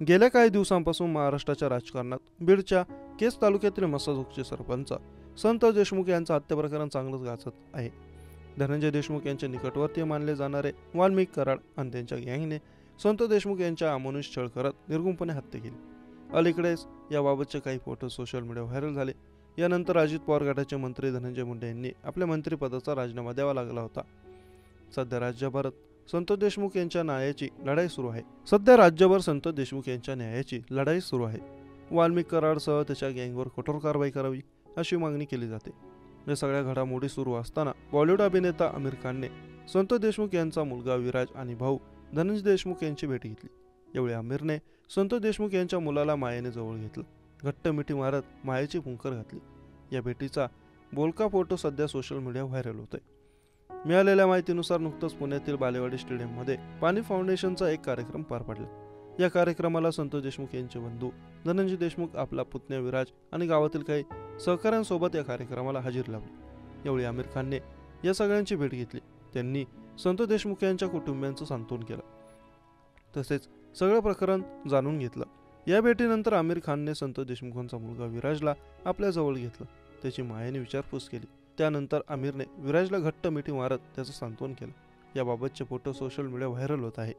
गेल्या काही दिवसांपासून महाराष्ट्राच्या राजकारणात बीडच्या केज तालुक्यातील मसाजोगचे सरपंच संत देशमुख यांचं हत्या प्रकरण चांगलंच गाजत आहे. धनंजय देशमुख यांचे निकटवर्तीय मानले जाणारे वाल्मिक कराड आणि त्यांच्या गँगने संत देशमुख यांच्या अमानुष छळ करत निर्गुणपणे हत्या केली. अलीकडेच याबाबतचे काही फोटो सोशल मीडिया व्हायरल झाले. यानंतर अजित पवार गटाचे मंत्री धनंजय मुंडे यांनी आपल्या मंत्रिपदाचा राजीनामा द्यावा लागला होता. सध्या राज्यभरात संत देशमुख यांच्या न्यायाची लढाई सुरू आहे. वाल्मिक कराडसह त्याच्या गँगवर कठोर कारवाई करावी अशी मागणी केली जाते. या सगळ्या घडामोडी सुरू असताना बॉलिवूड अभिनेता आमिर खानने संत देशमुख यांचा मुलगा विराज आणि भाऊ धनंजय देशमुख यांची भेट घेतली. यावेळी आमिरने संत देशमुख यांच्या मुलाला मायेने जवळ घेतलं. घट्ट मिठी मारत मायेची फुंकर घातली. या भेटीचा बोलका फोटो सध्या सोशल मीडिया व्हायरल होतोय. मिळालेल्या माहितीनुसार नुकतंच पुण्यातील बालेवाडी स्टेडियममध्ये पाणी फाउंडेशनचा एक कार्यक्रम पार पडला. या कार्यक्रमाला संत देशमुख यांचे बंधू धनंजय देशमुख, आपला पुतण्या विराज आणि गावातील काही सहकाऱ्यांसोबत या कार्यक्रमाला हजेरी लावली. यावेळी आमिर खानने या सगळ्यांची भेट घेतली. त्यांनी संत देशमुख यांच्या कुटुंबियांचं सांत्वन केलं, तसेच सगळं प्रकरण जाणून घेतलं. या भेटीनंतर आमिर खानने संत देशमुखांचा मुलगा विराजला आपल्या जवळ घेतलं, त्याची मायेने विचारपूस केली. त्यानंतर आमिरने विराजला घट्ट मिठी मारत त्याचं सांत्वन केलं. याबाबतचे फोटो सोशल मीडिया व्हायरल होत आहे.